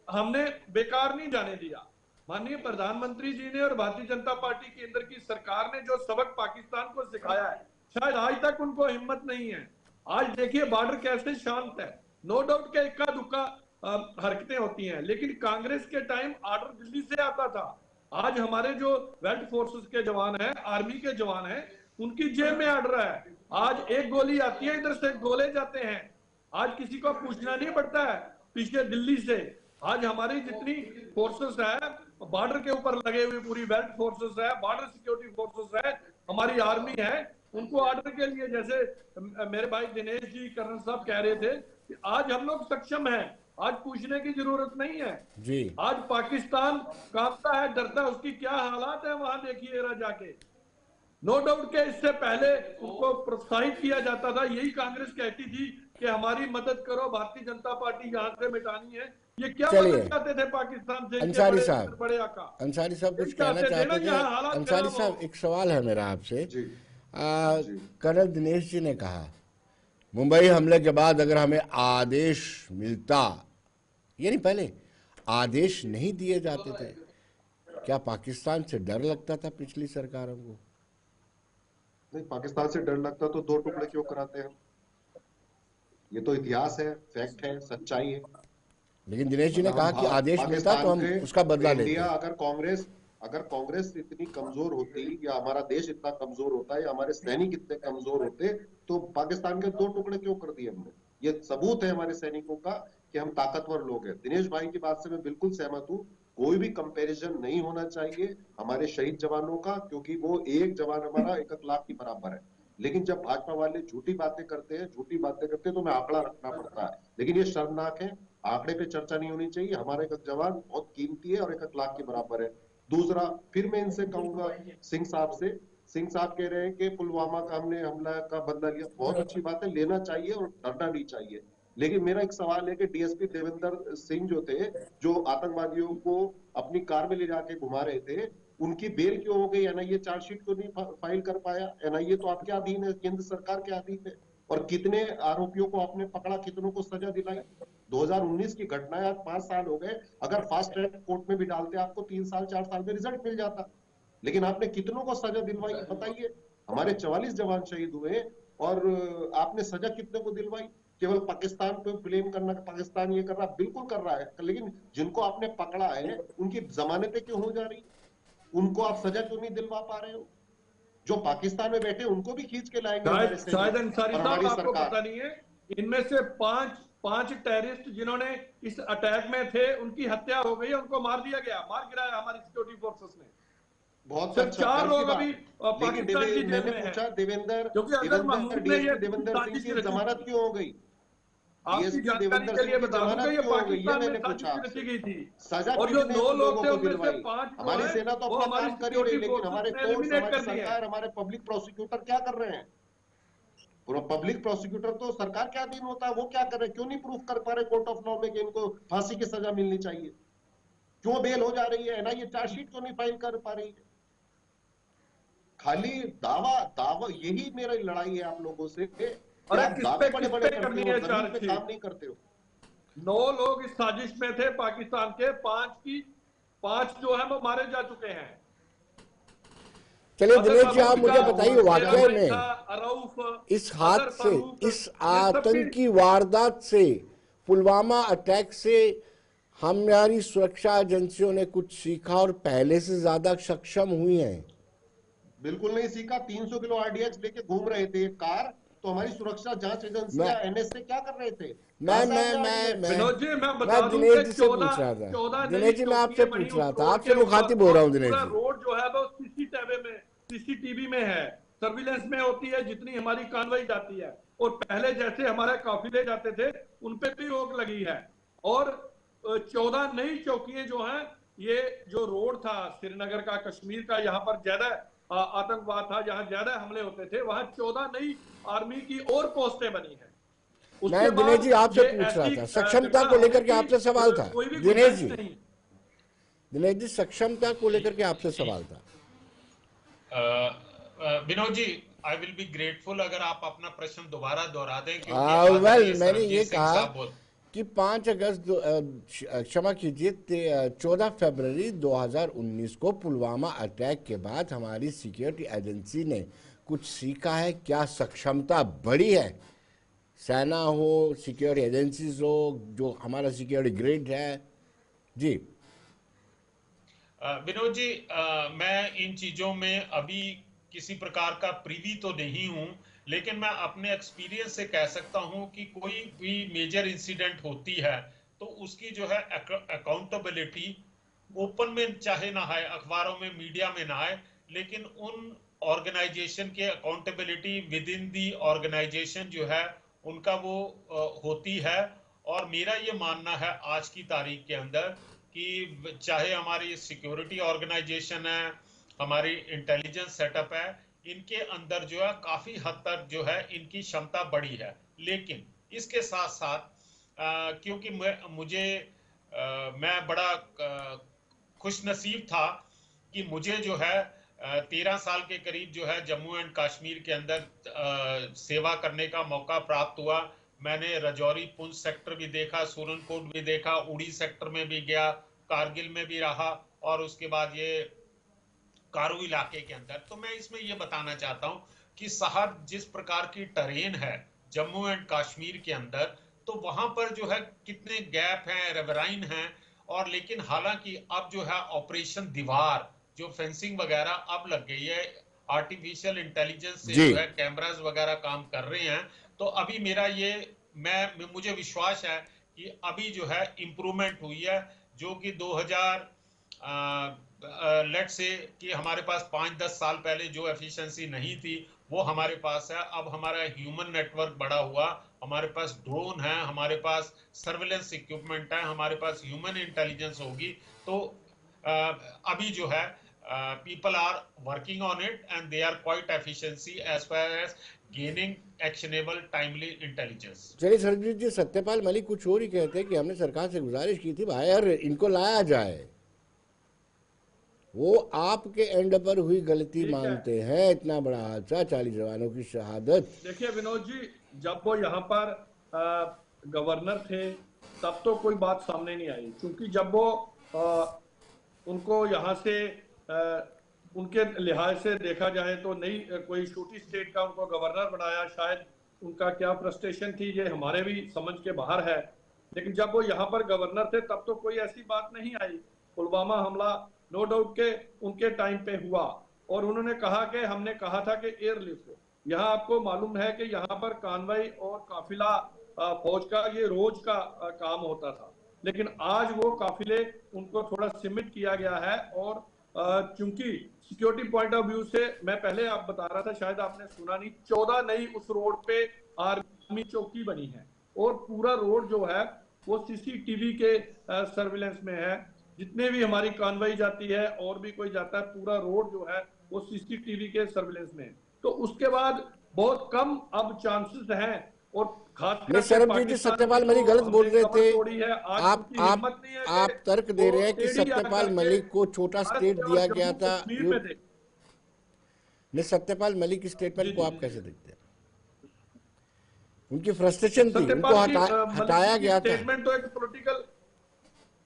हमने बेकार नहीं जाने दिया। माननीय प्रधानमंत्री जी ने और भारतीय जनता पार्टी केंद्र की सरकार ने जो सबक पाकिस्तान को सिखाया है, शायद आज तक उनको हिम्मत नहीं है। आज देखिए बॉर्डर कैसे शांत है। नो डाउट के इक्का दुक्का हरकतें होती हैं, लेकिन कांग्रेस के टाइम ऑर्डर दिल्ली से आता था। आज हमारे जो वेल्ड फोर्सेस के जवान हैं, आर्मी के जवान हैं, उनकी जेब में ऑर्डर है। आज एक गोली आती है, इधर से गोले जाते हैं। आज किसी को पूछना नहीं पड़ता है पीछे दिल्ली से। आज हमारी जितनी फोर्सेस है बॉर्डर के ऊपर लगे हुए, पूरी वेल्ड फोर्सेस है, बॉर्डर सिक्योरिटी फोर्सेस है, हमारी आर्मी है, उनको ऑर्डर के लिए, जैसे मेरे भाई दिनेश जी कर्नल साहब कह रहे थे कि आज हम लोग सक्षम हैं, आज पूछने की जरूरत नहीं है जी। आज पाकिस्तान कांपता है, डरता है, उसकी क्या हालात है वहां देखिए जरा जाके। नो डाउट के इससे पहले उनको प्रोत्साहित किया जाता था। यही कांग्रेस कहती थी कि हमारी मदद करो, भारतीय जनता पार्टी यहाँ से मिटानी है। ये क्या मदद चाहते थे पाकिस्तान से? अंसारी साहब, बड़े आका अंसारी साहब कुछ कहना चाहते थे। अंसारी साहब, एक सवाल है मेरा आपसे। कर्नल दिनेश जी ने कहा मुंबई हमले के बाद अगर हमें आदेश मिलता, यानी पहले आदेश नहीं दिए जाते थे, क्या पाकिस्तान से डर लगता था पिछली सरकारों को? नहीं, पाकिस्तान से डर लगता तो दो टुकड़े क्यों कराते हैं? ये तो इतिहास है, फैक्ट है, सच्चाई है। लेकिन दिनेश जी ने कहा कि आदेश मिलता तो हम उसका बदला लेते। इंडिया अगर कांग्रेस इतनी कमजोर होती, या हमारा देश इतना कमजोर होता, या हमारे सैनिक इतने कमजोर होते, तो पाकिस्तान के दो टुकड़े क्यों कर दिए हमने? ये सबूत है हमारे सैनिकों का कि हम ताकतवर लोग हैं। दिनेश भाई की बात से मैं बिल्कुल सहमत हूँ। कोई भी कंपैरिजन नहीं होना चाहिए हमारे शहीद जवानों का, क्योंकि वो एक जवान हमारा 1 लाख की बराबर है। लेकिन जब भाजपा वाले झूठी बातें करते हैं तो मैं आंकड़ा रखना पड़ता है। लेकिन ये शर्मनाक है, आंकड़े पे चर्चा नहीं होनी चाहिए। हमारा 1 जवान बहुत कीमती है और 1 लाख के बराबर है। दूसरा, फिर मैं इनसे कहूंगा, सिंह साहब कह रहे हैं कि पुलवामा का हमने हमला का बदला लिया। बहुत अच्छी बात है, लेना चाहिए और डरना नहीं चाहिए। लेकिन मेरा एक सवाल है कि डीएसपी देवेंद्र सिंह जो थे, जो आतंकवादियों को अपनी कार में ले जाके घुमा रहे थे, उनकी बेल क्यों हो गई? एनआईए चार्जशीट क्यों नहीं फाइल कर पाया? एनआईए तो आपके अधीन है, केंद्र सरकार के अधीन है। और कितने आरोपियों को आपने पकड़ा, कितनों को सजा दिलाई? 2019 की घटना है, आज 5 साल हो गए। अगर फास्ट ट्रैक कोर्ट में भी डालते आपको 3 साल 4 साल में रिजल्ट मिल जाता। लेकिन आपने कितनों को सजा दिलवाई बताइए? हमारे 44 जवान शहीद हुए और आपने सजा कितने को दिलवाई? केवल पाकिस्तान पे ब्लेम करना, पाकिस्तान ये कर रहा, बिल्कुल कर रहा है, लेकिन जिनको आपने पकड़ा है उनकी जमानतें क्यों हो जा रही? उनको आप सजा क्यों नहीं दिलवा पा रहे हो? जो पाकिस्तान में बैठे उनको भी खींच के लाएंगे शायद अंसारी साहब, आपको पता नहीं है, इनमें से पांच टेररिस्ट जिन्होंने इस अटैक में थे, उनकी हत्या हो गई, उनको मार दिया गया, मार गिराया हमारी सिक्योरिटी फोर्सेस ने। बहुत अच्छा, 4 लोग अभी पाकिस्तान की जेल में हैं। देवेंद्र सिंह की जमानत क्यों हो गई? आपकी जानकारी के लिए बता दूं कि ये पाकिस्तान में रची गई थी। सजा और जो 9 लोग थे उनमें से 5 हमारी सेना तो अपना काम कर ही रही, लेकिन हमारे कोर्ट, हमारी सरकार, हमारे पब्लिक प्रोसिक्यूटर क्या कर रहे हैं? पब्लिक प्रोसिक्यूटर तो सरकार के अधीन होता है, वो क्या कर रहे, क्यों नहीं प्रूफ कर पा रहे कोर्ट ऑफ लॉ में कि इनको फांसी की सजा मिलनी चाहिए, क्यों बेल हो जा रही है, एनआईए चार्जशीट क्यों नहीं फाइल कर पा रही है। खाली दावा दावा, यही मेरी लड़ाई है आप लोगों से कि अरे आप दावे बड़े बड़े करते करनी हो, है जमीन पे चार्जशीट? काम नहीं करते हो। 9 लोग इस साजिश में थे पाकिस्तान के, 5 जो है वो मारे जा चुके हैं। चलिए दिनेश जी, आप मुझे बताइए वाकई में अरऊफ, इस हाथ से, इस ये सब भी आतंकी वारदात से, पुलवामा अटैक से हमारी सुरक्षा एजेंसियों ने कुछ सीखा और पहले से ज्यादा सक्षम हुई हैं? बिल्कुल नहीं सीखा। 300 किलो आरडीएक्स लेके घूम रहे थे एक कार, तो हमारी सुरक्षा जांच एजेंसियां एनएसए क्या कर रहे थे? विनोद जी मैं बता दूं दिनेश कि जी से पूछ रहा था, 14 दिनेश जी मैं आपसे पूछ रहा था, आपसे मुखातिब हो रहा हूँ दिनेश जी। रोड जो है वो सीसीटीवी में है, सर्विलेंस में होती है जितनी हमारी कार्रवाई जाती है, और पहले जैसे हमारे काफिले जाते थे उन पे भी रोक लगी है। और 14 नई चौकियां जो हैं, ये जो रोड था श्रीनगर का, कश्मीर का, यहाँ पर ज्यादा आतंकवाद था, जहां ज्यादा हमले होते थे, वहां 14 नई आर्मी की और पोस्टें बनी है। मैं दिनेश जी आपसे पूछ रहा था, सक्षमता को लेकर के आपसे सवाल था दिनेश जी। दिनेश जी सक्षमता को लेकर के आपसे सवाल था। Vinod ji, I will be grateful अगर आप अपना प्रश्न दोबारा दोहरा दें, वेल मैंने ये कहा कि 5 अगस्त क्षमा कीजिए 14 फरवरी 2019 को पुलवामा अटैक के बाद हमारी सिक्योरिटी एजेंसी ने कुछ सीखा है क्या? सक्षमता बढ़ी है? सेना हो, सिक्योरिटी एजेंसीज हो, जो हमारा सिक्योरिटी ग्रिड है जी। विनोद जी, मैं इन चीजों में अभी किसी प्रकार का प्रीवी तो नहीं हूं, लेकिन मैं अपने एक्सपीरियंस से कह सकता हूं कि कोई भी मेजर इंसिडेंट होती है तो उसकी जो है अकाउंटेबिलिटी ओपन में चाहे ना आए, अखबारों में, मीडिया में ना आए, लेकिन उन ऑर्गेनाइजेशन के accountability within the organisation जो है उनका वो होती है। और मेरा ये मानना है आज की तारीख के अंदर कि चाहे हमारी सिक्योरिटी ऑर्गेनाइजेशन है, हमारी इंटेलिजेंस सेटअप है, इनके अंदर जो है काफी हद तक जो है इनकी क्षमता बढ़ी है। लेकिन इसके साथ साथ क्योंकि मैं बड़ा खुश नसीब था कि मुझे जो है 13 साल के करीब जो है जम्मू एंड कश्मीर के अंदर सेवा करने का मौका प्राप्त हुआ। मैंने रजौरी पुंछ सेक्टर भी देखा, सूरनकोट भी देखा, उड़ी सेक्टर में भी गया, कारगिल में भी रहा, और उसके बाद ये कारू इलाके के अंदर। तो मैं इसमें ये बताना चाहता हूं कि साहब जिस प्रकार की टरेन है जम्मू एंड कश्मीर के अंदर, तो वहां पर जो है कितने गैप हैं, रेवराइन हैं, और लेकिन हालांकि अब जो है ऑपरेशन दीवार, जो फेंसिंग वगैरह अब लग गई है, आर्टिफिशियल इंटेलिजेंस से जो है कैमरास वगैरह काम कर रहे हैं। तो अभी मेरा ये मुझे विश्वास है कि अभी जो है इंप्रूवमेंट हुई है, जो कि 2000 लेट से कि हमारे पास 5-10 साल पहले जो एफिशिएंसी नहीं थी वो हमारे पास है। अब हमारा ह्यूमन नेटवर्क बड़ा हुआ, हमारे पास ड्रोन है, हमारे पास सर्विलेंस इक्विपमेंट है, हमारे पास ह्यूमन इंटेलिजेंस होगी। तो अभी जो है people are working on it and they are quite efficiency as far as gaining actionable timely intelligence। चलिए सरजीत जी, सत्यपाल मलिक कुछ और ही कहते हैं कि हमने सरकार से गुजारिश की थी भाई यार इनको लाया जाए, वो आपके एंड पर हुई गलती मानते हैं। इतना बड़ा हादसा, 40 जवानों की शहादत। देखिए विनोद जी, जब वो यहाँ पर गवर्नर थे तब तो कोई बात सामने नहीं आई, क्योंकि जब वो उनको यहाँ से उनके लिहाज से देखा जाए तो नई कोई छोटी स्टेट का उनको गवर्नर बनाया, शायद उनका क्या फ्रस्ट्रेशन थी ये हमारे भी समझ के बाहर है। लेकिन जब वो यहाँ पर गवर्नर थे तब तो कोई ऐसी बात नहीं आई। पुलवामा हमला नो डाउट के उनके टाइम पे हुआ, और उन्होंने कहा कि हमने कहा था कि एयरलिफ्ट। यहाँ आपको मालूम है कि यहाँ पर कानवाई और काफिला फौज का ये रोज का काम होता था, लेकिन आज वो काफिले उनको थोड़ा सीमित किया गया है। और चूंकि सिक्योरिटी पॉइंट ऑफ व्यू से, मैं पहले आप बता रहा था, शायद आपने सुना नहीं, 14 नई उस रोड पे आर्मी चौकी बनी है, और पूरा रोड जो है वो सीसीटीवी के सर्विलेंस में है। जितने भी हमारी कानवाई जाती है और भी कोई जाता है, पूरा रोड जो है वो सीसीटीवी के सर्विलेंस में। तो उसके बाद बहुत कम अब चांसेस हैं। और खास नहीं करके सरबजीत जी, सत्यपाल मलिक गलत बोल रहे थे। आप तर्क दे रहे हैं कि सत्यपाल मलिक को छोटा स्टेट दिया गया था। नहीं, सत्यपाल मलिक की स्टेटमेंट को आप कैसे देखते हैं? उनकी फ्रस्ट्रेशन थी, उनको हटाया गया था। स्टेटमेंट तो एक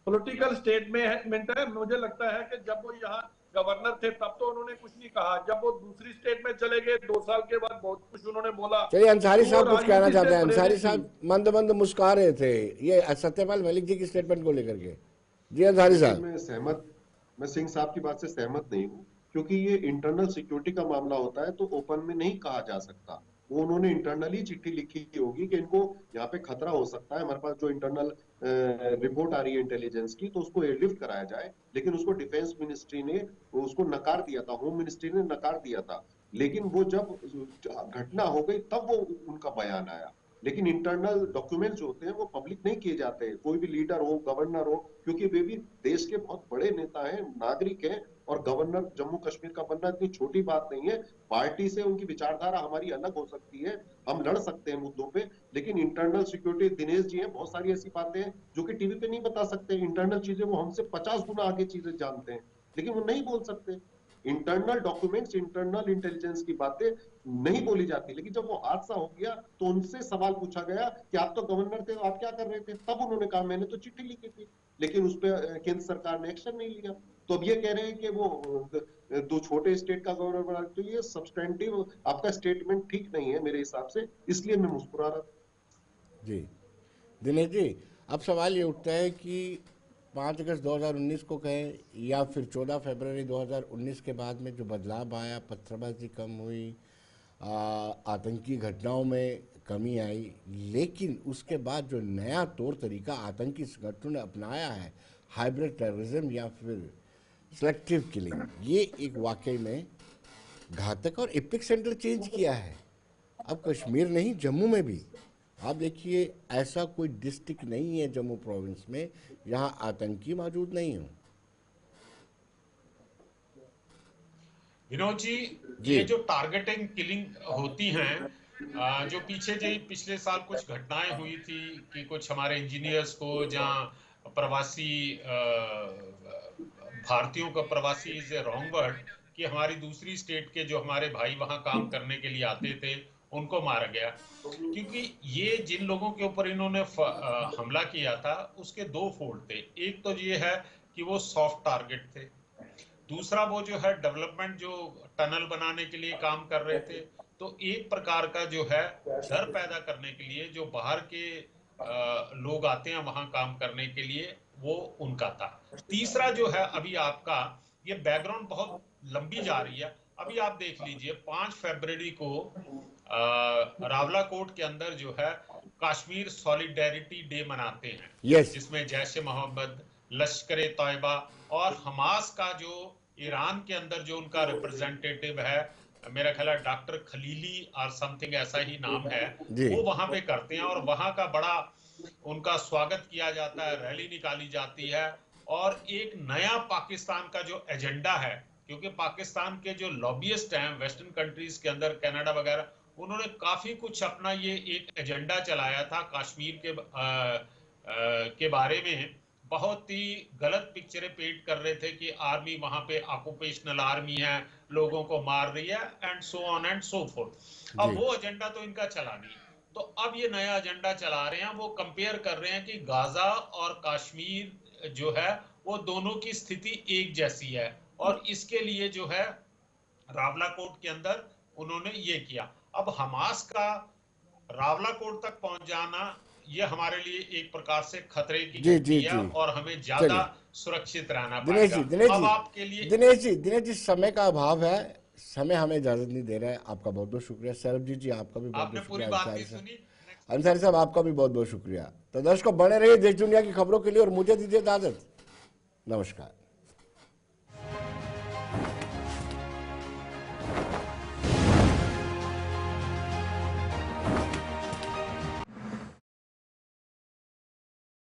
पॉलिटिकल स्टेटमेंट है। मुझे लगता है कि जब वो यहाँ गवर्नर थे तब तो उन्होंने कुछ नहीं कहा, जब वो दूसरी स्टेट में चले गए 2 साल के बाद बहुत कुछ उन्होंने बोला। चलिए, अंसारी साहब कुछ कहना चाहते हैं। अंसारी साहब मंद मंद मुस्कुरा रहे थे ये सत्यपाल मलिक जी की स्टेटमेंट को लेकर के। जी अंसारी साहब। मैं सिंह साहब की बात से सहमत नहीं हूँ, क्योंकि ये इंटरनल सिक्योरिटी का मामला होता है तो ओपन में नहीं कहा जा सकता। वो उन्होंने इंटरनली चिट्ठी लिखी होगी कि इनको यहाँ पे खतरा हो सकता है, हमारे पास जो इंटरनल रिपोर्ट आ रही है इंटेलिजेंस की, तो उसको एयरलिफ्ट कराया जाए। लेकिन उसको डिफेंस मिनिस्ट्री ने उसको नकार दिया था, होम मिनिस्ट्री ने नकार दिया था। लेकिन वो जब घटना हो गई तब वो उनका बयान आया। लेकिन इंटरनल डॉक्यूमेंट्स होते हैं वो पब्लिक नहीं किए जाते। कोई भी लीडर हो, गवर्नर हो, क्योंकि वे भी देश के बहुत बड़े नेता हैं, नागरिक हैं, और गवर्नर जम्मू कश्मीर का बनना इतनी छोटी बात नहीं है। पार्टी से उनकी विचारधारा हमारी अलग हो सकती है, हम लड़ सकते हैं मुद्दों पे, लेकिन इंटरनल सिक्योरिटी, दिनेश जी हैं, बहुत सारी ऐसी बातें हैं जो कि टीवी पे नहीं बता सकते। इंटरनल चीजें वो हमसे 50 गुना आगे चीजें जानते हैं, लेकिन वो नहीं बोल सकते। इंटरनल डॉक्यूमेंट्स, इंटरनल इंटेलिजेंस की बातें नहीं बोली जाती। लेकिन जब वो हादसा हो गया तो उनसे सवाल पूछा गया कि आप तो गवर्नर थे, आप क्या कर रहे थे? तब उन्होंने कहा मैंने तो चिट्ठी लिखी थी, लेकिन उस पर केंद्र सरकार ने एक्शन नहीं लिया। तो अब ये कह रहे हैं कि वो 2 छोटे स्टेट का गवर्नर बना, तो ये सब्सटेंटिव आपका स्टेटमेंट ठीक नहीं है मेरे हिसाब से, इसलिए मैं मुस्कुरा रहा था। जी दिनेश जी, अब सवाल ये उठता है कि 5 अगस्त 2019 को कहें या फिर 14 फरवरी 2019 के बाद में जो बदलाव आया, पत्थरबाजी कम हुई, आतंकी घटनाओं में कमी आई, लेकिन उसके बाद जो नया तौर तरीका आतंकी संगठनों ने अपनाया है, हाइब्रिड टेररिज्म या फिर सिलेक्टिव किलिंग, ये एक वाकई में घातक और एपिक सेंटर चेंज किया है। अब कश्मीर नहीं, जम्मू में भी आप देखिए, ऐसा कोई डिस्ट्रिक्ट नहीं है जम्मू प्रोविंस में जहां आतंकी मौजूद नहीं हो। विनोद जी, ये जो टारगेटिंग किलिंग होती हैं, जो पिछले साल कुछ घटनाएं हुई थी कि कुछ हमारे इंजीनियर्स को, जहां प्रवासी भारतीयों का, प्रवासी इज ए रॉन्ग वर्ड, कि हमारी दूसरी स्टेट के जो हमारे भाई वहां काम करने के लिए आते थे उनको मारा गया। क्योंकि ये जिन लोगों के ऊपर इन्होंने हमला किया था उसके 2 फोल्ड थे। एक तो ये है कि वो सॉफ्ट टारगेट थे, दूसरा वो जो है डेवलपमेंट, जो टनल बनाने के लिए काम कर रहे थे। तो एक प्रकार का जो है डर पैदा करने के लिए जो बाहर के लोग आते हैं वहां काम करने के लिए, वो उनका था। तीसरा जो है, अभी आपका ये बैकग्राउंड बहुत लंबी जा रही है। अभी आप देख लीजिए 5 फरवरी को रावला कोट के अंदर जो है कश्मीर सॉलिडेरिटी डे मनाते हैं, जिसमें जैश ए मोहम्मद, लश्कर ए तैयबा और हमास का जो ईरान के अंदर जो उनका रिप्रेजेंटेटिव है, मेरा ख्याल है डॉक्टर खलीली और समथिंग ऐसा ही नाम है, वो वहां पे करते हैं और वहां का बड़ा उनका स्वागत किया जाता है, रैली निकाली जाती है। और एक नया पाकिस्तान का जो एजेंडा है, क्योंकि पाकिस्तान के जो लॉबियस्ट हैं वेस्टर्न कंट्रीज के अंदर, कनाडा वगैरह, उन्होंने काफी कुछ अपना ये एक एजेंडा चलाया था कश्मीर के बारे में। बहुत ही गलत पिक्चरें पेंट कर रहे थे कि आर्मी वहां पे ऑक्यूपेशनल आर्मी है, लोगों को मार रही है, and so on and so fourth. अब वो एजेंडा तो इनका चला नहीं, तो अब ये नया एजेंडा चला रहे हैं। वो कंपेयर कर रहे हैं कि गाजा और कश्मीर जो है वो दोनों की स्थिति एक जैसी है, और इसके लिए जो है रावला कोट के अंदर उन्होंने ये किया। अब हमास का रावला कोट तक पहुंच जाना ये हमारे लिए एक प्रकार से खतरे की घंटी है, और हमें ज्यादा सुरक्षित रहना पड़ेगा। अब आपके लिए दिनेश जी समय का अभाव है, समय हमें इजाजत नहीं दे रहा है। आपका बहुत बहुत शुक्रिया। सरबजीत जी आपका भी बहुत बहुत शुक्रिया। अंसारी साहब आपका भी बहुत बहुत शुक्रिया। तो दर्शकों बने रहिए देश दुनिया की खबरों के लिए और मुझे दीजिए इजाजत। नमस्कार।